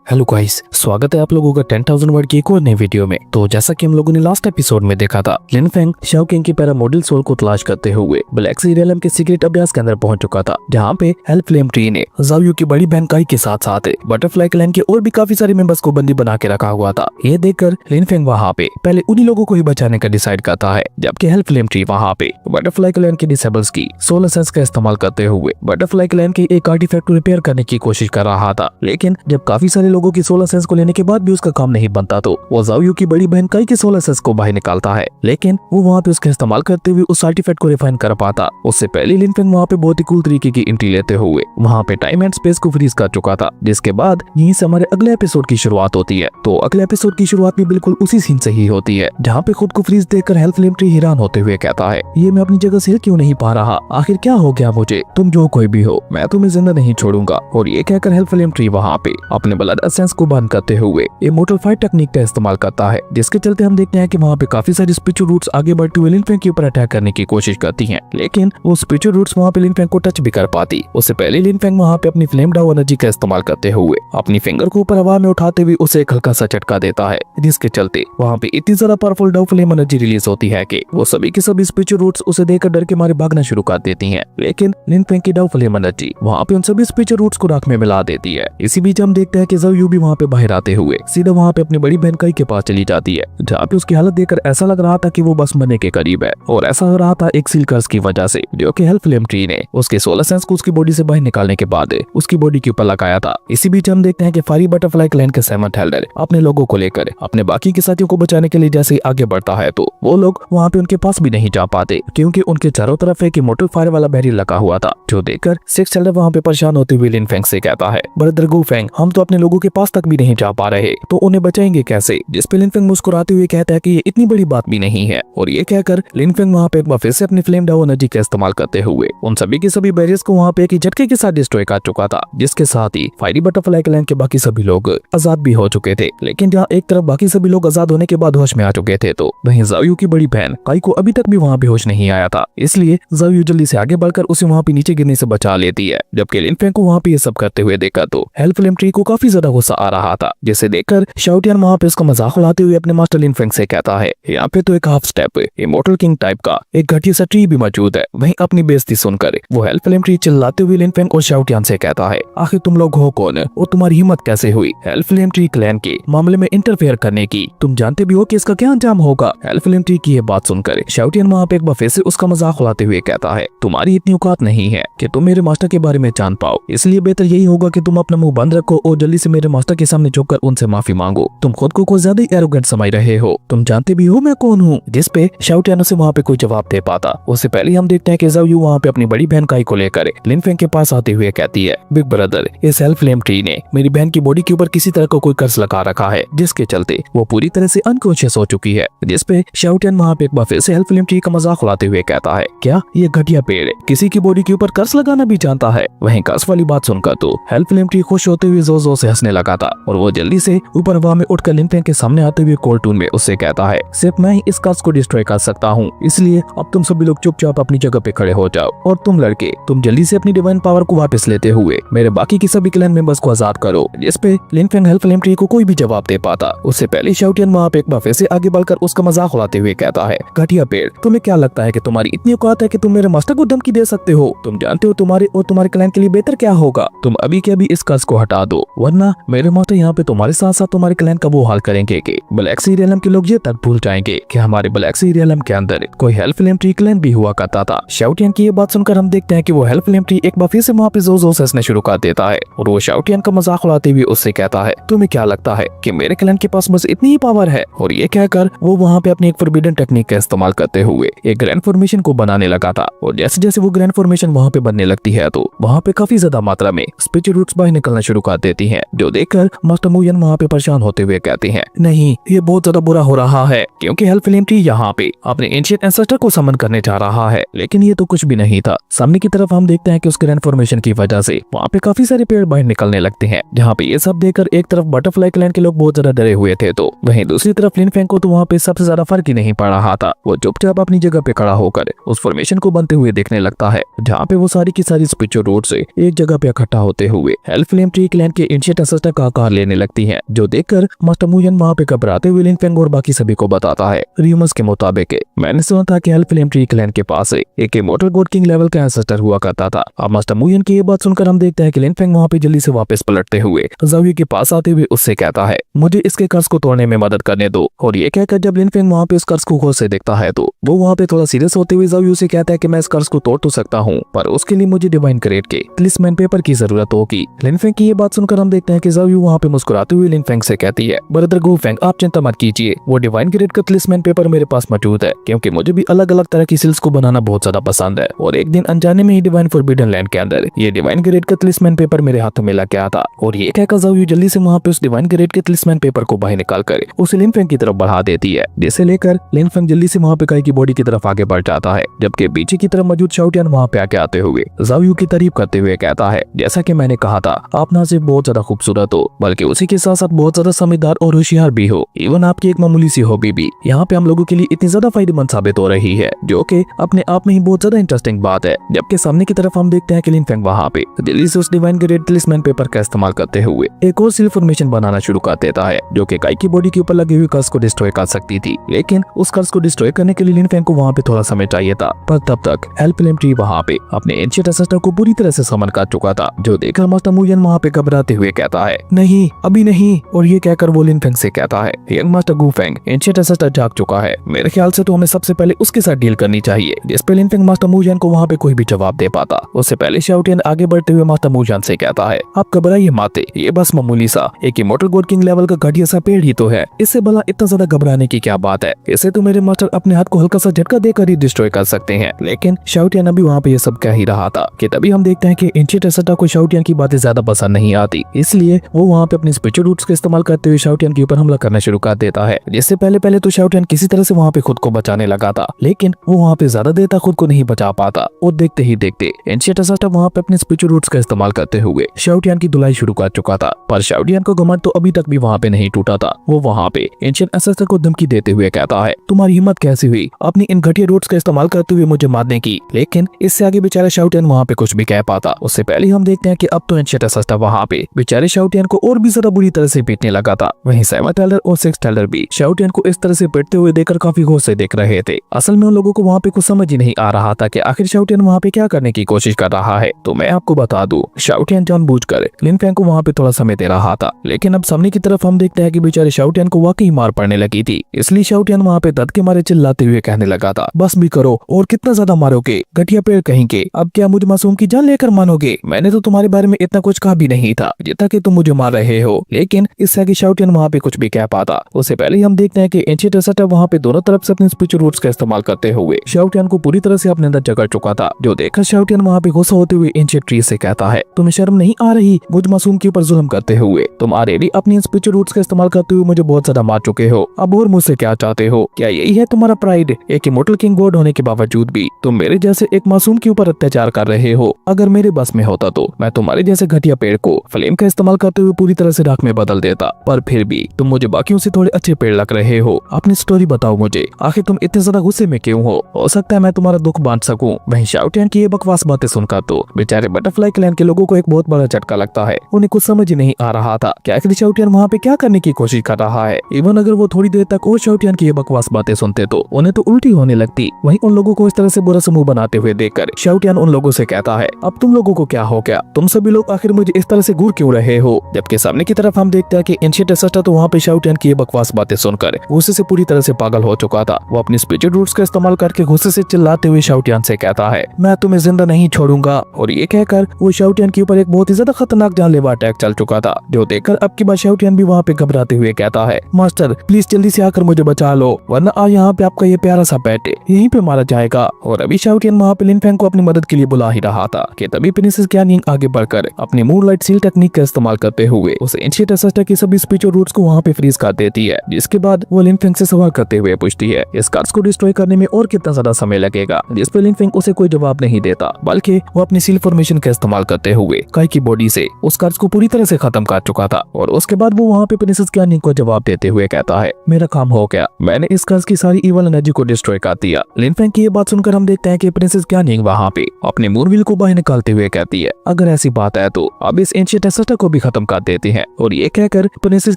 Hello guys, स्वागत है आप लोगों का 10,000 वर्ड की एक और नई वीडियो में। तो जैसा कि हम लोगों ने लास्ट एपिसोड में देखा था, लिन फेंग शाओ किंग की पैरा मॉडल सोल को तलाश करते हुए ब्लैक सी रियलम के सीक्रेट अभ्यास के अंदर पहुंच चुका था, जहां पे हेल्प फ्लेम ट्री ने ज़ाओ यू की बड़ी बहन काई के साथ साथ बटरफ्लाई क्लैन के और भी काफी सारे मेंबर्स को बंदी बना के रखा हुआ था। ये देखकर लिन फेंग वहाँ पे पहले उन्हीं लोगों को ही बचाने का डिसाइड करता है, जबकि हेल्प फ्लेम ट्री वहाँ पे बटरफ्लाई क्लैन के डिसेबल्स की सोलर सेंस का इस्तेमाल करते हुए बटरफ्लाई क्लैन के एक आर्टिफैक्ट को रिपेयर करने की कोशिश कर रहा था। लेकिन जब काफी सारे लोगों की सोलर सेंस को लेने के बाद भी उसका काम नहीं बनता, तो वो ज़ाओ यू की बड़ी बहन काई के सोलर सेंस को बाहर निकालता है, लेकिन वो वहाँ पे उसका इस्तेमाल करते हुए उस आर्टिफैक्ट को रिफाइन कर पाता। उससे पहले लिन फेंग वहाँ पे बहुत ही कूल तरीके की एंट्री लेते हुए वहाँ पे टाइम एंड स्पेस को फ्रीज कर चुका था, जिसके बाद यहीं से हमारे अगले एपिसोड की शुरुआत होती है। तो अगले एपिसोड की शुरुआत भी बिल्कुल उसी सीन से ही होती है, जहाँ पे खुद को फ्रीज देखकर हेल्प फ्लेम ट्री हैरान होते हुए कहता है, ये मैं अपनी जगह से क्यों नहीं पा रहा, आखिर क्या हो गया मुझे, तुम जो कोई भी हो मैं तुम्हें जिंदा नहीं छोड़ूंगा। और ये कहकर हेल्प फ्लेम ट्री वहाँ पे अपने ब्लड एसेंस को बंद करते हुए इमोर्टल फाइट टेक्निक का इस्तेमाल करता है, जिसके चलते हम देखते हैं कि वहाँ पे काफी सारी स्पिरिचुअल रूट्स आगे बढ़ते हुए लिन फेंग के ऊपर अटैक करने की कोशिश करती हैं, लेकिन वो स्पिरिचुअल रूट्स वहाँ पे लिन फेंग को टच भी कर पाती। उससे पहले लिन फेंग वहाँ पे अपनी फ्लेम डाउ एनर्जी का इस्तेमाल करते हुए अपनी फिंगर को ऊपर हवा में उठाते हुए उसे एक हल्का सा झटका देता है, जिसके चलते वहाँ पे इतनी ज्यादा पावरफुल डाउ फ्लेम एनर्जी रिलीज होती है कि वो सभी के सभी स्पिरिचुअल रूट्स उसे देखकर डर के मारे भागना शुरू कर देती हैं। लेकिन लिन फेंग की डाउ फ्लेम एनर्जी वहाँ पे उन सभी स्पिरिचुअल रूट्स को राख में मिला देती है। इसी बीच हम देखते हैं कि ज़ाओ यू भी वहाँ पे बाहर आते हुए सीधा वहाँ पे अपनी बड़ी बहन काई के पास चली जाती है, जहाँ पे उसकी हालत देखकर ऐसा लग रहा था कि वो बस मरने के करीब है। और ऐसा हो रहा था एक सील कर्स की वजह से, जो कि हेल्प फ्लेम ट्री ने उसके सोलर सेंस को उसकी बॉडी से बाहर निकालने के बाद उसकी बॉडी के ऊपर लगाया था। इसी बीच हम देखते हैं कि फायरी बटरफ्लाई क्लैन के सेवंथ एल्डर अपने लोगों को लेकर अपने बाकी के साथियों को बचाने के लिए जैसे ही आगे बढ़ता है, तो वो लोग वहाँ पे उनके पास भी नहीं जा पाते, क्योंकि उनके चारों तरफ एक इमोर्टल फायर वाला बैरियर लगा हुआ था, जो देखकर सिक्स्थ एल्डर वहाँ पे परेशान होते हुए लिन फेंग से कहता है, ब्रदर गो फेंग, हम तो अपने लोगों के पास तक भी नहीं जा पा रहे, तो उन्हें बचाएंगे कैसे। जिस पे लिन फेंग मुस्कुराते हुए कहता है कि ये इतनी बड़ी बात भी नहीं है। और ये कहकर लिन फेंग वहाँ पे एक बार फिर से अपनी फ्लेम डाउ एनर्जी का इस्तेमाल करते हुए उन सभी के सभी बैरियर्स को वहाँ पे एक झटके के साथ डिस्ट्रॉय कर चुका था, जिसके साथ ही फायरी बटरफ्लाई क्लैन के बाकी सभी लोग आजाद भी हो चुके थे। लेकिन जहाँ एक तरफ बाकी सभी लोग आजाद होने के बाद होश में आ चुके थे, तो वहीं ज़ाओ यू की बड़ी बहन काई को अभी तक भी वहाँ पे होश नहीं आया था, इसलिए ज़ाओ यू जल्दी से आगे बढ़कर उसे वहाँ पे नीचे गिरने से बचा लेती है। जबकि लिन फेंग को वहाँ पे ये सब करते हुए देखा तो हेल्प फ्लेम ट्री को काफी ज्यादा गुस्सा आ रहा था, जिसे देखकर शाओ टियान वहाँ पे उसका मजाक उड़ाते हुए अपने मास्टर लिन फेंग से कहता है, यहाँ पे तो एक half step immortal king type का एक घटिया सा ट्री भी मौजूद है। वहीं अपनी बेइज्जती सुनकर वो हेल्प फ्लेम ट्री चिल्लाते हुए लिन फेंग और शाओ टियान से कहता है, आखिर तुम लोग हो कौन और तुम्हारी हिम्मत कैसे हुई हेल्प फ्लेम ट्री क्लैन के मामले में इंटरफेयर करने की, तुम जानते भी हो कि इसका क्या अंजाम होगा। हेल्प फ्लेम ट्री की ये बात सुनकर शाओ टियान वहाँ पे एक बार फिर से उसका मजाक उड़ाते हुए कहता है, तुम्हारी इतनी औकात नहीं है कि तुम मेरे मास्टर के बारे में जान पाओ, इसलिए बेहतर यही होगा कि तुम अपना मुंह बंद रखो और जल्दी से मेरे मास्टर के सामने झुककर उनसे माफी मांगो। तुम खुद को कुछ ज्यादा ही एरोगेंट समझ रहे हो, तुम जानते भी हो मैं कौन हूँ। जिस पे शाओ टियान से वहाँ पे कोई जवाब दे पाता। उससे पहले हम देखते हैं कि ज़ाओ यू वहाँ पे अपनी बड़ी बहन काई को लेकर लिन फेंग के पास आते हुए कहती है, बिग ब्रदर, इस हेल्प फ्लेम ट्री ने मेरी बहन की बॉडी के ऊपर किसी तरह का कोई कर्ज लगा रखा है, जिसके चलते वो पूरी तरह से अनकॉन्शियस हो चुकी है। जिस पे शाओ टियान वहाँ पे एक बार फिर से हेल्प फ्लेम ट्री का मजाक उड़ाते हुए कहता है, क्या ये घटिया पेड़ किसी की बॉडी के ऊपर कर्ज लगाना भी जानता है। वहीं कर्ज वाली बात सुनकर तो हेल्प फ्लेम ट्री खुश होते हुए जोर जोर से हंसने लगा था, और वो जल्दी से ऊपर हवा में उठकर लिन फेंग के सामने आते हुए कोल्ड टून में उससे कहता है, सिर्फ मैं ही इस कर्ज को डिस्ट्रॉय कर सकता हूँ, इसलिए अब तुम सभी लोग चुपचाप अपनी जगह पे खड़े हो जाओ, और तुम लड़के तुम जल्दी से अपनी डिवाइन पावर को वापस लेते हुए मेरे बाकी के सभी क्लैन मेंबर्स को आजाद करो। जिस पे लिन फेंग हेल्प फ्लेम ट्री को कोई भी जवाब दे पाता। उससे पहले शाओ टियान वहाँ पे एक बार फिर से आगे बढ़कर उसका मजाक उड़ाते हुए कहता है, घटिया पेड़, तुम्हें क्या लगता है कि तुम्हारी इतनी औकात है कि तुम मेरे मास्टर को धमकी दे सकते हो। तुम जानते हो तुम्हारे और तुम्हारे क्लैन के लिए बेहतर क्या होगा, तुम अभी के अभी इस कर्ज को हटा दो, वरना मेरे मास्टर यहाँ पे तुम्हारे साथ साथ तुम्हारे क्लैन का वो हाल करेंगे कि ब्लैक सी रियलम के लोग ये तक भूल जाएंगे कि हमारे ब्लैक सी रियलम के अंदर कोई हेल्प फ्लेम ट्री क्लैन भी हुआ करता था। शाओ टियान की ये बात सुनकर हम देखते हैं कि वो हेल्प फ्लेम ट्री एक बार फिर से वहाँ पे जोर जोर से हंसने शुरू कर देता है, और वो शाओ टियान का मजाक उड़ाते हुए उससे कहता है, तुम्हें क्या लगता है कि मेरे क्लैन के पास बस इतनी ही पावर है। और ये कहकर वो वहाँ पे अपनी एक फोरबिडन टेक्निक का इस्तेमाल करते हुए एक ग्रैंड फॉर्मेशन को बनाने लगा था, और जैसे जैसे वो ग्रैंड फॉर्मेशन वहाँ पे बनने लगती है, तो वहाँ पे काफी ज्यादा मात्रा में स्पिरिचुअल रूट्स बाहर निकलना शुरू कर देती हैं, जो देखकर मास्टर मुयन वहाँ पे परेशान होते हुए कहते हैं, नहीं, ये बहुत ज्यादा बुरा हो रहा है, क्योंकि हेल्प फ्लेम ट्री यहाँ पे अपने एंशिएंट एंसेस्टर को समन करने जा रहा है। लेकिन ये तो कुछ भी नहीं था। सामने की तरफ हम देखते हैं कि उसके ग्रैंड फॉर्मेशन की वजह से वहाँ पे काफी सारे पेड़ बाहर निकलने लगते हैं, जहाँ पे ये सब देखकर एक तरफ बटरफ्लाई क्लैन के लोग बहुत ज्यादा डरे हुए थे, तो वहीं दूसरी तरफ लिन फेंग को तो वहाँ पे सबसे ज्यादा फर्क ही नहीं पड़ रहा था। वो चुपचाप अपनी जगह पे खड़ा होकर उस फॉर्मेशन को बनते हुए देखने लगता है, जहाँ पे वो सारी की सारी स्पिरिचुअल रूट्स एक जगह पे इकट्ठा होते हुए हेल्प फ्लेम ट्री क्लैन के एंशिएंट एंसेस्टर का आकार लेने लगती है, जो देखकर मास्टर मुयन वहाँ पे घबराते हुए लिनफेंग और बाकी सभी को बताता है। रूमर्स के मुताबिक मैंने सुना था कि एल्फिलेम ट्री क्लैन के पास एक इमॉर्टल गॉड किंग लेवल का एंसेस्टर हुआ करता था। अब मास्टर मुयन की ये बात सुनकर हम देखते हैं कि लिनफेंग वहाँ पे जल्दी से वापस पलटते हुए ज़ाओयू के पास आते हुए उससे कहता है, मुझे इसके कर्ज को तोड़ने में मदद करने दो। और ये कहकर जब लिनफेंग वहाँ पे इस कर्ज को गौर से देखता है तो वो वहाँ पे थोड़ा सीरियस होते हुए ज़ाओयू से कहता है कि मैं इस कर्ज को तोड़ तो सकता हूँ, पर उसके लिए मुझे डिवाइन ग्रेड के तलिस्मैन पेपर की जरूरत होगी। लिनफेंग की ये बात सुनकर हम देखते हैं कि ज़ाओयू वहाँ पे मुस्कुराते हुए लिनफेंग से कहती है, ब्रदर गुफेंग आप चिंता मत कीजिए, वो डिवाइन ग्रेड का तलिस्मैन पेपर मेरे पास मौजूद है, क्योंकि मुझे भी अलग अलग तरह की सील्स को बनाना बहुत ज्यादा पसंद है। और एक दिन अनजाने में ही डिवाइन फॉरबिडन लैंड के अंदर ये डिवाइन ग्रेड का तलिस्मैन पेपर मेरे हाथों में लग गया था। और ये कहकर ज़ाओयू जल्दी से वहाँ पे उस डिवाइन ग्रेड के तलिस्मैन पेपर को बाहर निकालकर उसे लिनफेंग की तरफ बढ़ा देती है, जिसे लेकर लिनफेंग जल्दी से वहाँ पे काई की बॉडी की तरफ आगे बढ़ जाता है, जबकि पीछे की तरफ मौजूद शाओटियान वहाँ पे आके आते हुए ज़ाओयू की तारीफ करते हुए कहता है, जैसा कि मैंने कहा था आप ना सिर्फ बहुत ज्यादा खूबसूरत हो बल्कि उसी के साथ साथ बहुत ज्यादा समझदार और होशियार भी हो। इवन आपकी एक मामूली सी हॉबी भी यहाँ पे हम लोगों के लिए इतनी ज्यादा फायदेमंद साबित हो रही है, जो कि अपने आप में ही बहुत ज्यादा इंटरेस्टिंग बात है। जबकि सामने की तरफ हम देखते हैं कि लिनफेंग वहाँ पे जल्दी से उस डिवाइन ग्रेड तलिस्मैन पेपर का इस्तेमाल करते हुए एक और सिल फॉर्मेशन बनाना शुरू कर देता है, जो कि काई की बॉडी के ऊपर लगे हुए कर्ज को डिस्ट्रॉय कर सकती थी। लेकिन उस कर्ज को डिस्ट्रॉय करने के लिए लिनफेंग को वहाँ पे थोड़ा समय चाहिए था, पर तब तक एल्फिलेम ट्री वहाँ पे अपने एंशिएंट एंसेस्टर को पूरी तरह से समन कर चुका था, जो देखकर मास्टर मुयन वहाँ पे घबराते हुए कहता है, नहीं अभी नहीं। और ये कहकर वो लिनफेंग से कहता है, यंग मास्टर गुफेंग एंशिएंट एंसेस्टर जाग चुका है, मेरे ख्याल से तो हमें सबसे पहले उसके साथ डील करनी चाहिए। जिस पे लिनफेंग मास्टर मुयन को वहाँ पे कोई भी जवाब दे पाता। उससे पहले शाओटियन आगे बढ़ते हुए मास्टर मुयन से कहता है, आप घबराइए माते, ये बस मामूली सा एक इमॉर्टल गॉड किंग लेवल का घटिया सा पेड़ ही तो है, इससे भला इतना ज्यादा घबराने की क्या बात है, इसे तो मेरे मास्टर अपने हाथ को हल्का सा झटका देकर ही डिस्ट्रॉय कर सकते हैं। लेकिन शाओटियन अभी वहाँ पे ये सब कह ही रहा था कि तभी हम देखते हैं कि एंशिएंट एंसेस्टर को शाओटियन की बातें ज्यादा पसंद नहीं आती, इसलिए वो वहाँ पे अपने स्पिरिचुअल रूट्स का इस्तेमाल करते हुए शाओटियन के ऊपर हमला करना शुरू कर देता है। जिससे पहले तो शाओटियन किसी तरह से वहाँ पे खुद को बचाने लगा था, लेकिन वो वहाँ पे ज्यादा देर तक खुद को नहीं बचा पाता और देखते ही देखते एंशिएंट एंसेस्टर वहाँ पे अपने स्पिरिचुअल रूट्स का इस्तेमाल करते हुए शाओटियन की धुलाई शुरू कर चुका था। पर शाओटियन को घमंड तो अभी तक भी वहाँ पे नहीं टूटा था। वो वहाँ पे एंशिएंट एंसेस्टर को धमकी देते हुए कहता है, तुम्हारी हिम्मत कैसी हुई अपनी इन घटिया रूट्स का इस्तेमाल करते हुए मुझे मारने की। लेकिन इससे आगे बेचारा शाओटियन वहाँ पे कुछ भी कह पाता। उससे पहले हम देखते हैं कि अब तो एंशिएंट एंसेस्टर वहाँ पे बेचारे शाओटियन को और भी ज्यादा बुरी तरह से पीटने लगा था। वहीं 7 टेलर और 6 टेलर भी शाओटियन को इस तरह से पीटते हुए देखकर काफी गौर से देख रहे थे। असल में उन लोगों को वहाँ पे कुछ समझ ही नहीं आ रहा था कि आखिर शाओटियन वहाँ पे क्या करने की कोशिश कर रहा है। तो मैं आपको बता दूं, शाओटियन जानबूझकर लिनफेंग को वहाँ पे थोड़ा समय दे रहा था। लेकिन अब सामने की तरफ हम देखते हैं कि बेचारे शाओटियन को वाकई मार पड़ने लगी थी, इसलिए शाओटियन वहाँ पे दर्द के मारे चिल्लाते हुए कहने लगा था, बस भी करो, और कितना ज्यादा मारोगे घटिया पेड़ कहीं के, अब क्या मुझे मासूम की जान लेकर मानोगे? मैंने तो तुम्हारे बारे में इतना कुछ कहा भी नहीं था जितना कि तुम मुझे मार रहे हो। लेकिन इससे आगे शाओटियन वहाँ पे कुछ भी कह पाता। उससे पहले हम देखते हैं कि एंशिएंट एंसेस्टर वहाँ पे दोनों तरफ से अपने स्पिरिचुअल रूट्स का इस्तेमाल करते हुए शाओटियन को पूरी तरह से अपने अंदर जकड़ चुका था, जो देखकर शाओटियन वहाँ पे गुस्सा होते हुए एंशिएंट ट्री से कहता है, तुम्हें शर्म नहीं आ रही मुझ मासूम के ऊपर जुल्म करते हुए? तुम ऑलरेडी अपनी स्पिरिचुअल रूट्स का इस्तेमाल करते हुए मुझे बहुत ज्यादा मार चुके हो, अब और मुझसे क्या चाहते हो? क्या यही है तुम्हारा प्राइड? एक इमॉर्टल किंग गॉड होने के बावजूद भी तुम मेरे जैसे एक मासूम के ऊपर अत्याचार कर रहे हो। अगर मेरे बस में होता तो मैं तुम्हारे जैसे घटिया पेड़ को फ्लेम का इस्तेमाल करते हुए पूरी तरह से राख में बदल देता, पर फिर भी तुम मुझे बाकियों से थोड़े अच्छे पेड़ लग रहे हो। अपनी स्टोरी बताओ मुझे, आखिर तुम इतने ज्यादा गुस्से में क्यों हो सकता है मैं तुम्हारा दुख बांट सकूं। वहीं शाओटियन की ये बकवास बातें सुनकर तो बेचारे बटरफ्लाई क्लैन के लोगों को एक बहुत बड़ा झटका लगता है। उन्हें कुछ समझ ही नहीं आ रहा था कि आखिर शाओटियन वहाँ पे क्या करने की कोशिश कर रहा है। इवन अगर वो थोड़ी देर तक और शाओटियन की ये बकवास बातें सुनते तो उन्हें तो उल्टी होने लगती। वहीं उन लोगों को इस तरह से बुरा समूह बनाते हुए देखकर शाओटियन उन लोगों से कहता है, अब तुम लोगों को क्या हो गया? तुम सभी लोग आखिर मुझे इस तरह से घूर क्यों रहे हो? जबकि सामने की तरफ हम देखते हैं कि एंशिएंट एंसेस्टर तो वहाँ पे शाओटियन की ये बकवास बातें सुनकर गुस्से से पूरी तरह से पागल हो चुका था। वो अपनी स्पिरिचुअल रूट्स का इस्तेमाल करके गुस्से से चिल्लाते हुए शाओटियन से कहता है, मैं तुम्हें जिंदा नहीं छोड़ूंगा। और ये कहकर वो शाओटियन के ऊपर एक बहुत ही ज्यादा खतरनाक जानलेवा अटैक चल चुका था, जो देखकर अब की बार शाओटियन भी वहाँ पे घबराते हुए कहता है, मास्टर प्लीज जल्दी से आकर मुझे बचा लो, वरना आज यहाँ पे आपका ये प्यारा सा पेट यहीं पे मारा जाएगा। और अभी शाओटियन वहाँ पे लिनफेंग को अपनी मदद के लिए बुला ही रहा था कि तभी प्रिंसेस क्यानिंग आगे बढ़कर अपनी मूनलाइट सील टेक्निक का इस्तेमाल करते हुए उस एंशिएंट एंसेस्टर की सभी स्पिरिचुअल रूट्स को वहाँ पे फ्रीज कर देती है। जिसके बाद वो लिनफेंग से सवाल करते हुए पूछती है, इस कर्ज को डिस्ट्रॉय करने में और कितना ज्यादा समय लगेगा? जिस पे लिनफेंग उसे कोई जवाब नहीं देता, बल्कि वो अपनी सील फॉर्मेशन का इस्तेमाल करते हुए काई की बॉडी से उस कर्ज को पूरी तरह से खत्म कर चुका था। और उसके बाद वो वहाँ पे प्रिंसेस क्यानिंग को जवाब देते हुए कहता है, मेरा काम हो गया, मैंने इस कर्ज की सारी इवल एनर्जी को डिस्ट्रॉय कर दिया। लिनफेंग की ये बात सुनकर हम देखते हैं कि प्रिंसेस क्यानिंग वहाँ पे अपने मूनव्हील को बाहर निकालते हुए कहती है, अगर ऐसी बात है तो अब इस एंशिएंट एंसेस्टर को भी खत्म कर देती है और ये कहकर प्रिंसेस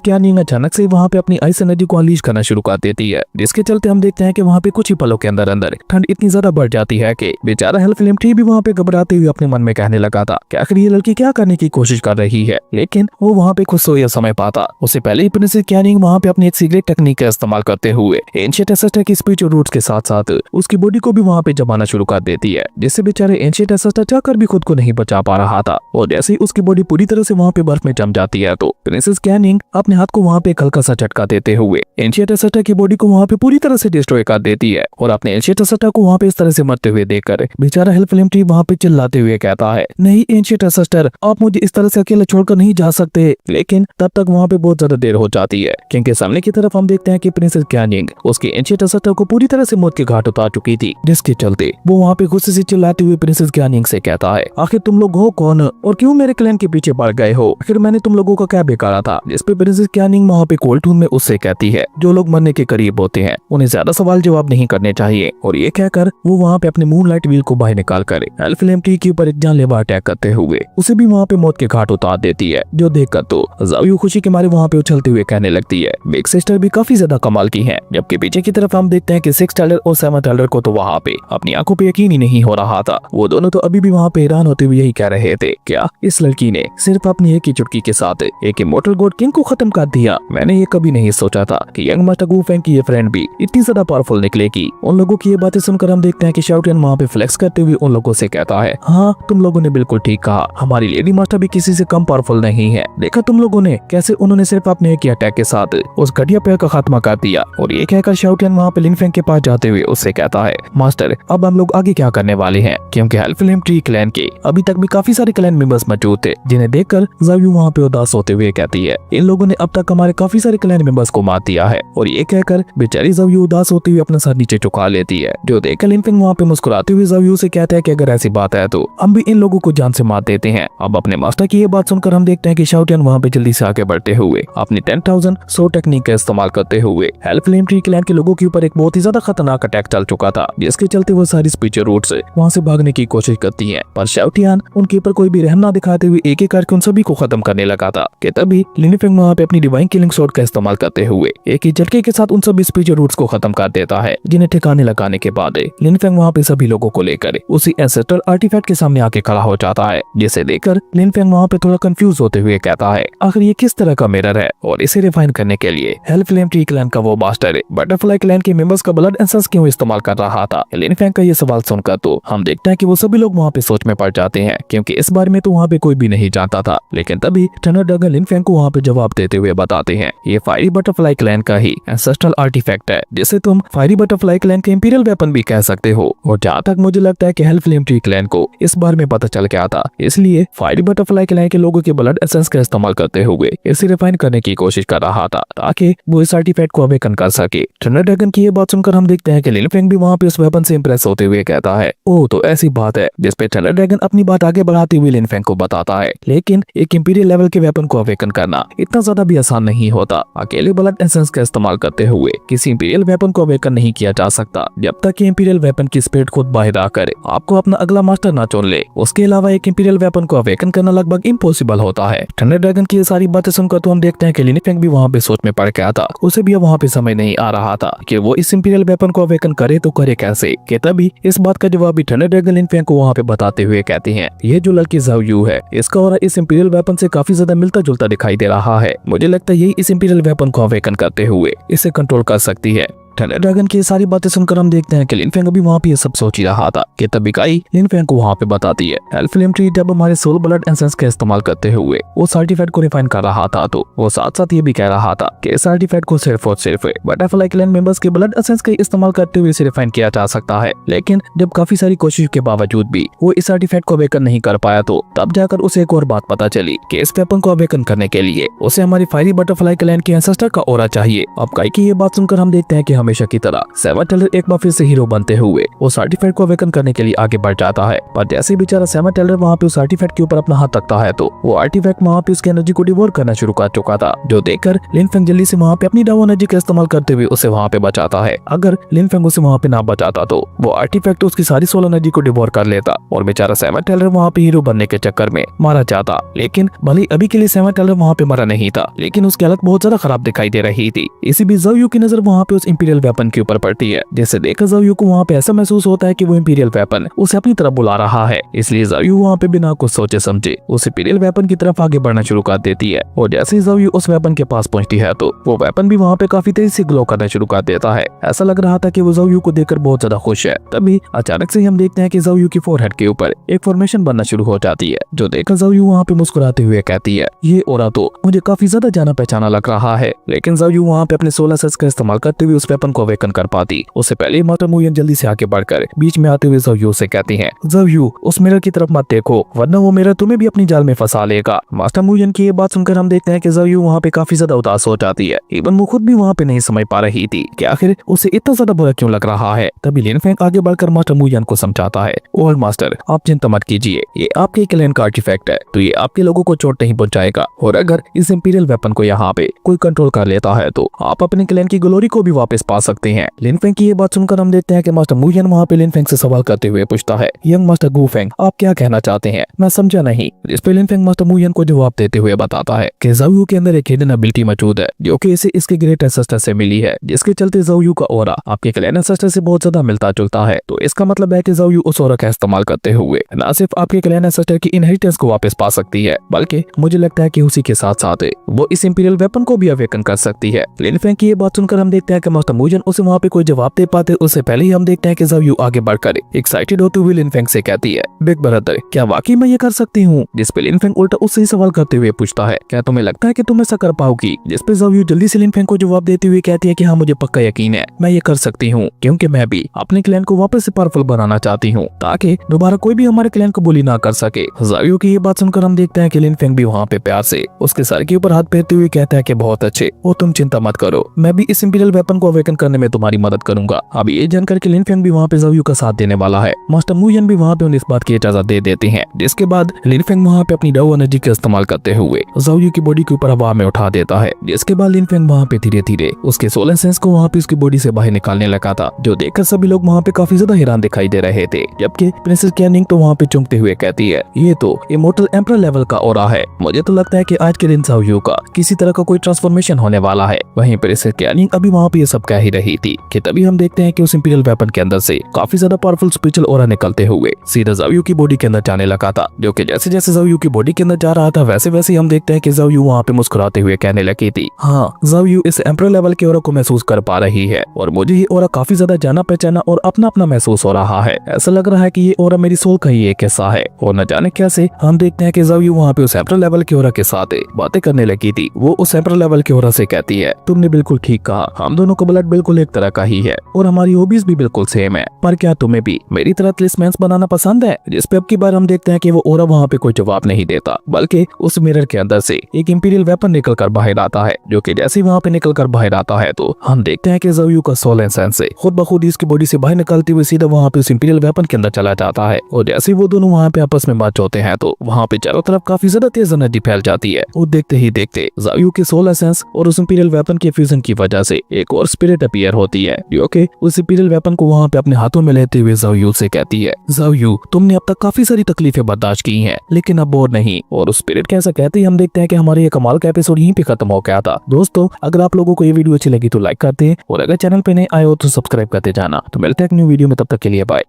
क्यानिंग अचानक से वहाँ पे अपनी आइस एनर्जी को अनलीश करना शुरू कर देती है, जिसके चलते हम देखते हैं कि वहाँ पे कुछ ही पलों के अंदर अंदर ठंड इतनी ज्यादा बढ़ जाती है कि बेचारा हेल्फ लिम ट्री भी वहाँ पे घबराते हुए अपने मन में कहने लगा था कि आखिर ये लड़की क्या करने की कोशिश कर रही है। लेकिन वो वहाँ पे खुद सोया समय पाता उससे पहले ही प्रिंसेस क्यानिंग वहाँ पे अपनी एक सीक्रेट टेक्निक का इस्तेमाल करते हुए एंशिएंट एंसेस्टर की स्पिरिचुअल रूट्स के साथ साथ उसकी बॉडी को भी वहाँ पे जमाना शुरू कर देती है, जिससे बेचारे एंशिएंट एंसेस्टर चाहकर भी खुद को नहीं बचा पा रहा था। और जैसे ही उसकी बॉडी पूरी तरह से वहाँ पे बर्फ में जम जाती है तो प्रिंसेस क्यानिंग अपने हाथ को वहाँ पे एक हल्का सा झटका देते हुए एंशिएंट एंसेस्टर की बॉडी को वहाँ पे पूरी तरह से डिस्ट्रॉय कर देती है और अपने एंशिएंट एंसेस्टर को वहाँ पे इस तरह से मरते हुए देखकर बेचारा हेल्फ लिम ट्री वहाँ पे चिल्लाते हुए कहता है, नहीं एंशिएंट एंसेस्टर, आप मुझे इस तरह से अकेला छोड़कर नहीं जा सकते। लेकिन तब तक वहाँ पे बहुत ज्यादा देर हो जाती है, क्योंकि सामने की तरफ हम देखते हैं कि प्रिंसेस क्यानिंग उसके एंशिएंट एंसेस्टर को पूरी तरह से मौत के घाट उतार चुकी थी, जिसके चलते वो वहाँ पे गुस्से से चिल्लाते हुए प्रिंसेस क्यानिंग से कहता है, आखिर तुम लोग हो कौन और क्यों मेरे क्लैन के पीछे पड़ गए हो? आखिर मैंने तुम लोगों का क्या बेकारा था? जिस पे प्रिंसेस क्यानिंग वहाँ पे कोल्ड टून में उससे कहती है, जो लोग मरने के करीब होते हैं उन्हें ज्यादा सवाल जवाब नहीं करने चाहिए। और ये कहकर वो वहाँ पे अपने मूनलाइट व्हील को बाहर निकाल कर हेल्फ लिम ट्री के ऊपर एक जानलेवा अटैक करते हुए उसे भी वहाँ पे मौत के घाट उतार देती है, जो देखकर तो ज़ावियो खुशी के मारे वहाँ पे उछलते हुए कहने लगती है, बिग सिस्टर भी काफी ज्यादा कमाल की है। जबकि पीछे की तरफ हम देखते हैं कि 6 टेलर और 7 टेलर को तो वहाँ पे अपनी आंखों पे यकीन ही नहीं हो रहा था। वो दोनों तो अभी भी वहाँ पे हैरान होते हुए यही कह रहे थे, क्या इस लड़की ने सिर्फ अपनी एक ही चुटकी के साथ एक इमॉर्टल गॉड किंग को खत्म कर दिया? मैंने ये कभी नहीं सोचा था कि यंग मास्टर गू फेंग की ये फ्रेंड भी इतनी ज्यादा पावरफुल निकलेगी। उन लोगों की ये बातें सुनकर हम देखते हैं कि शाओ टियान वहाँ पे फ्लेक्स करते हुए उन लोगों से कहता है, हाँ तुम लोगों ने बिल्कुल ठीक कहा, हमारी लेडी मास्टर भी किसी से कम पावरफुल नहीं है। देखा तुम लोगों ने कैसे उन्होंने सिर्फ अपने एक अटैक के साथ उस घटिया पेड़ का खात्मा कर दिया। और ये कहकर शाओ टियान वहाँ पे लिन फेंग के पास जाते हुए उससे कहता है, मास्टर अब हम लोग आगे क्या करने वाले हैं? क्योंकि हेल्फ लिम ट्री क्लैन के अभी तक भी काफी सारे क्लैन मेंबर्स मौजूद थे, जिन्हें देखकर ज़ावियो वहाँ पे उदास होते हुए कहती है, इन लोगों ने अब तक हमारे काफी सारे क्लैन मेंबर्स को मार दिया है। और ये कहकर बेचारी ज़ावियो उदास होते हुए अपना सर नीचे झुका लेती है, जो देखकर लिन फेंग वहाँ पे मुस्कुराते हुए ज़ावियो से कहता है कि अगर ऐसी बात है तो हम भी इन लोगों को जान से मार देते हैं। अब अपने मास्टर की ये बात सुनकर हम देखते हैं कि शाओ टियान वहाँ पे जल्दी से आगे बढ़ते हुए अपनी 10,000 सो टेक्निक का इस्तेमाल करते हुए हेल्फ लिम ट्री क्लैन के लोगों के ऊपर एक बहुत ही ज्यादा खतरनाक अटैक चल चुका था, जिसके चलते वो सारी स्पीचर रूट से वहाँ से भागने की कोशिश करती है। पर शाओ टियान उनके ऊपर कोई भी रहम ना दिखाते हुए एक एक करके उन सभी को खत्म करने लगा था कि तभी लिन फेंग वहाँ पे अपनी डिवाइन किलिंग शॉट का इस्तेमाल करते हुए एक ही झटके के साथ उन सभी स्पीचर रूट्स को खत्म कर देता है, जिन्हें ठिकाने लगाने के बाद लिन फेंग वहाँ पे सभी लोगों को लेकर उसी एंसेस्ट्रल आर्टिफैक्ट के सामने आके खड़ा हो जाता है, जिसे देखकर लिन फेंग वहाँ पे थोड़ा कंफ्यूज होते हुए कहता है, आखिर ये किस तरह का मिरर है और इसे रिफाइन करने के लिए हेल्फ लिम ट्री क्लैन का वो मास्टर बटरफ्लाई क्लैन के मेंबर्स का ब्लड एसेंस क्यों इस्तेमाल कर रहा था? लिन फेंग का ये सवाल सुनकर तो हम देखते हैं कि वो सभी लोग वहाँ पे सोच में पड़ जाते हैं, क्योंकि इस बारे में तो वहाँ पे कोई भी नहीं जानता था। लेकिन तभी थंडर ड्रैगन लिन फेंग को वहाँ पे जवाब देते हुए बताते हैं, ये फायरी बटरफ्लाई क्लैन का ही एंसेस्ट्रल आर्टिफैक्ट है, जिसे तुम फायरी बटरफ्लाई क्लैन के इंपीरियल वेपन भी कह सकते हो। और जहाँ तक मुझे लगता है कि हेल्फ लिम ट्री क्लैन को इस बारे में पता चल गया था, इसलिए फायरी बटरफ्लाई क्लैन के लोगों के ब्लड एसेंस का इस्तेमाल करते हुए इसे रिफाइन करने की कोशिश कर रहा था, ताकि वो इस आर्टिफैक्ट को अवेकन कर सके। थंडर ड्रैगन की ये बात सुनकर हम देखते हैं कि लिन फेंग भी वहाँ पे उस वेपन से इंप्रेस होते हुए कहता है, ओह तो ऐसी बात है, जिसपे थंडर ड्रैगन अपनी बात आगे बढ़ाते हुए लिन फेंग को बताता है, लेकिन एक इंपीरियल लेवल के वेपन को अवेकन करना इतना ज्यादा भी आसान नहीं होता। अकेले ब्लड एसेंस का इस्तेमाल करते हुए किसी इंपीरियल वेपन को अवेकन नहीं किया जा सकता जब तक कि इंपीरियल वेपन की स्पिरिट खुद बाहर आकर आपको अपना अगला मास्टर ना चुन ले। उसके अलावा एक इंपीरियल वेपन को अवेकन करना लगभग इम्पॉसिबल होता है। थंडर ड्रैगन की ये सारी बातें सुनकर तो हम देखते हैं कि लिन फेंग भी वहाँ पे सोच में पड़ गया था। उसे भी वहाँ पे समझ नहीं आ रहा था कि वो इस इंपीरियल वेपन को अवेकन करे तो करे कैसे। कि तभी इस बात का जवाब भी थंडर ड्रैगन लिन फेंग को वहाँ पे बताते हुए कहते हैं, ये जो लड़की ज़ावियो है, इसका और इस इंपीरियल वेपन से काफी ज्यादा मिलता जुलता दिखाई दे रहा है। मुझे लगता है यही इस इंपीरियल वेपन को अवेकन करते हुए इसे कंट्रोल कर सकती है। थंडर ड्रैगन की सारी बातें सुनकर हम देखते हैं कि लिन फेंग भी वहाँ पे ये सब सोच ही रहा था कि तभी काई लिन फेंग को वहाँ पे बताती है, हेल्फ लिम ट्री जब हमारे सोल ब्लड एसेंस का इस्तेमाल करते हुए उस आर्टिफैक्ट को रिफाइन कर रहा था, तो वो साथ साथ ये भी कह रहा था कि इस आर्टिफैक्ट को सिर्फ और सिर्फ बटरफ्लाई क्लैन मेंबर्स के ब्लड एसेंस का इस्तेमाल करते हुए इसे रिफाइन किया जा सकता है। लेकिन जब काफी सारी कोशिश के बावजूद भी वो इस आर्टिफैक्ट को अवेकन नहीं कर पाया, तो तब जाकर उसे एक और बात पता चली कि इस वेपन को अवेकन करने के लिए उसे हमारी फायरी बटरफ्लाई क्लैन के एंसेस्टर का ऑरा चाहिए। अब काई की ये बात सुनकर हम देखते हैं कि हमेशा की तरह सेवन टेलर एक बार फिर से हीरो बनते हुए उस आर्टिफैक्ट को अवेकन करने के लिए आगे बढ़ जाता है। पर जैसे बेचारा सेवन टेलर वहाँ पे उस आर्टिफैक्ट के ऊपर अपना हाथ रखता है तो वो आर्टिफैक्ट वहाँ पे उसकी एनर्जी को डिवोर करना शुरू कर चुका था, जो देखकर लिन फेंग जल्दी से वहाँ पे अपनी डाउ एनर्जी का इस्तेमाल करते हुए उसे वहाँ पे बचाता है। अगर लिन फेंग उसे वहाँ पे ना बचाता तो वो आर्टिफैक्ट उसकी सारी सोल एनर्जी को डिवोर कर लेता और बेचारा सेवन टेलर वहाँ पे हीरो बनने के चक्कर में मारा जाता। लेकिन भले अभी के लिए सेवन टेलर वहाँ पे मरा नहीं था, लेकिन उसकी हालत बहुत ज्यादा खराब दिखाई दे रही थी। इसी बीच ज़ाओ यू की नजर वहाँ पे उस इंपीरियल वेपन के ऊपर पड़ती है, जिसे देखकर ज़ाओ यू को वहाँ पे ऐसा महसूस होता है कि वो इंपीरियल वेपन उसे अपनी तरफ बुला रहा है। इसलिए ज़ाओ यू वहाँ पे बिना कुछ सोचे समझे उस इंपीरियल वेपन की तरफ आगे बढ़ना शुरू कर देती है। और जैसे ही ज़ाओ यू उस वेपन के पास पहुंचती है तो वो वेपन भी वहाँ पे काफी तेजी से ग्लो करना शुरू कर देता है। ऐसा लग रहा था कि वो ज़ाओ यू को देखकर बहुत ज्यादा खुश है। तभी अचानक से हम देखते हैं कि ज़ाओ यू की फोरहेड के ऊपर एक फॉर्मेशन बनना शुरू हो जाती है, जो देखकर ज़ाओ यू वहाँ पे मुस्कुराते हुए कहती है, ये ओरा तो मुझे काफी ज्यादा जाना पहचाना लग रहा है। लेकिन ज़ाओ यू वहाँ पे अपने 16 सेंस का इस्तेमाल करते हुए उस वेपन को अवेकन कर पाती। उससे पहले मास्टर मुयन जल्दी से आगे बढ़कर बीच में आते हुए ज़ाओ यू से कहती हैं, ज़ाओ यू उस मिरर की तरफ मत देखो, वरना वो मिरर तुम्हें भी अपनी जाल में फंसा लेगा। मास्टर मुयन की ये बात सुनकर हम देखते हैं कि ज़ाओ यू वहाँ पे काफी ज्यादा उदास हो जाती है। इवन वो खुद भी वहाँ पे नहीं समझ पा रही थी कि आखिर उसे इतना ज्यादा बुरा क्यों लग रहा है। तभी लिन फेंग आगे बढ़कर मास्टर मुयन को समझाता है, ओल्ड मास्टर आप चिंता मत कीजिए, ये आपके क्लैन का आर्टिफैक्ट है तो ये आपके लोगों को चोट नहीं पहुंचाएगा, और अगर इस इंपीरियल वेपन को यहाँ पे कोई कंट्रोल कर लेता है तो आप अपने क्लैन की ग्लोरी को भी वापस पा सकते हैं। लिन फेंग की ये बात सुनकर हम देखते हैं कि मास्टर मुयन वहाँ पे लिन फेंग से सवाल करते हुए पूछता है, यंग मास्टर गू फेंग आप क्या कहना चाहते हैं, मैं समझा नहीं। जिस पे लिन फेंग मास्टर मुयन को जवाब देते हुए बताता है कि ज़ाओ यू के अंदर एक हिडन एबिलिटी मौजूद है जो कि इसे इसके ग्रेट एंसेस्टर से मिली है, जिसके चलते ज़ाओ यू का ऑरा आपके क्लैन एंसेस्टर से बहुत ज्यादा मिलता जुलता है। तो इसका मतलब है कि ज़ाओ यू उस ऑरा का इस्तेमाल करते हुए न सिर्फ आपके क्लैन एंसेस्टर की इनहेरिटेंस को वापस पा सकती है, बल्कि मुझे लगता है कि उसी के साथ साथ वो इस इंपीरियल वेपन को भी अवेकन कर सकती है। लिन फेंग की ये बात सुनकर हम देखते हैं कि मास्टर मुयन उसे वहाँ पे कोई जवाब दे पाते उससे पहले ही हम देखते हैं कि ज़ाओ यू आगे बढ़कर एक्साइटेड होते हुए लिन फेंग से कहती है, बिग ब्रदर क्या वाकई मैं ये कर सकती हूँ। जिस पे लिन फेंग उल्टा उससे ही सवाल करते हुए पूछता है, क्या तुम्हें लगता है कि तुम ऐसा कर पाओगी। जिस पे ज़ाओ यू जल्दी से लिन फेंग को जवाब देते हुए कहती है कि हाँ मुझे पक्का यकीन है मैं ये कर सकती हूँ, क्योंकि मैं भी अपने क्लैन को वापस से पावरफुल बनाना चाहती हूँ ताकि दोबारा कोई भी हमारे क्लैन को बुली ना कर सके। ज़ाओ यू की ये बात सुनकर हम देखते हैं कि लिन फेंग भी वहाँ पे प्यार से उसके सर के ऊपर हाथ फेरते हुए कहता है कि बहुत अच्छे, वो तुम चिंता मत करो, मैं भी इस इंपीरियल वेपन को अवेकन करने में तुम्हारी मदद करूंगा। अब ये जानकर कि लिन फेंग भी वहाँ पे ज़ाओ यू का साथ देने वाला है, मास्टर मुयन भी वहाँ पे उन्हें इस बात की इजाजत दे देते हैं। जिसके बाद लिन फेंग वहाँ पे अपनी डाउ एनर्जी का इस्तेमाल करते हुए ज़ाओ यू की बॉडी के ऊपर हवा में उठा देता है। जिसके बाद लिन फेंग वहाँ पे धीरे धीरे उसके सोलर सेंस को वहाँ पे उसकी बॉडी से बाहर निकालने लगा था, जो देखकर सभी लोग वहाँ पे काफी ज्यादा हैरान दिखाई दे रहे थे। जबकि प्रिंसेस कैनिंग तो वहाँ पे चुंकते हुए कहती है, ये तो इमोर्टल एम्परर लेवल का ऑरा है, मुझे तो लगता है कि आज के दिन ज़ाओ यू का किसी तरह का कोई ट्रांसफॉर्मेशन होने वाला है। वहीं प्रिंसेस कैनिंग अभी वहाँ पे ये सब कह ही रही थी कि तभी हम देखते हैं कि उस इंपीरियल वेपन के अंदर से काफी ज्यादा पावरफुल स्पिरिचुअल ऑरा निकलते हुए सीधा ज़ाओ यू की बॉडी के अंदर जाने लगा था, जो कि जैसे जैसे ज़ाओ यू की बॉडी के अंदर जा रहा था वैसे वैसे हम देखते हैं कि ज़ाओ यू वहाँ पे मुस्कुराते हुए कहने लगी थी, हाँ ज़ाओ यू इस एम्परर लेवल के ऑरा को महसूस कर पा रही है और मुझे ये ऑरा काफी ज्यादा जाना पहचाना और अपना अपना महसूस हो रहा है। ऐसा लग रहा है कि ये ऑरा मेरी सोल का ही एक हिस्सा है। और न जाने कैसे हम देखते हैं कि ज़ाओ यू वहाँ पे उस एम्परर लेवल के ऑरा के साथ बातें करने लगी थी। वो उस एम्परर लेवल के ऑरा से कहती है, तुमने बिल्कुल ठीक कहा, हम दोनों का ब्लड बिल्कुल एक तरह का ही है और हमारी हॉबीज भी बिल्कुल सेम है, पर क्या तुम्हें भी मेरी तरह तलिस्मैन्स बनाना पसंद है। जिस पे अब की बार हम देखते हैं कि वो ऑरा वहाँ पे कोई जवाब नहीं देता, बल्कि उस मिरर के अंदर से एक इंपीरियल वेपन निकल कर बाहर आता है, जो कि जैसे ही वहाँ पे निकल कर बाहर आता है तो हम देखते हैं कि ज़ाओ यू का सोल एसेंस से खुद ब खुद इसकी बॉडी से बाहर निकलते हुए सीधा वहाँ पे उस इंपीरियल वेपन के अंदर चला जाता है। और जैसे ही वो दोनों वहाँ पे आपस में मैच होते हैं तो वहाँ पे चारों तरफ काफी ज्यादा तेज एनर्जी फैल जाती है और देखते ही देखते ज़ाओ यू के सोल एसेंस और उस इंपीरियल वेपन के फ्यूजन की वजह से एक और स्पिरिट अपीयर होती है, जो कि उस इंपीरियल वेपन को वहाँ पे अपने हाथों में लेते हुए ज़ाओ यू से कहती है, ज़ाओ यू तुमने अब तक काफी सारी तकलीफें बर्दाश्त की हैं, लेकिन अब बोर नहीं। और उस स्पिरिट के ऐसा कहते ही हम देखते हैं कि हमारे ये कमाल का एपिसोड यहीं पे खत्म हो गया था। दोस्तों अगर आप लोगों को ये वीडियो अच्छी लगी तो लाइक कर दें और अगर चैनल पे नए आए हो तो सब्सक्राइब करते जाना। तो मिलते हैं एक न्यू वीडियो में, तब तक के लिए बाय।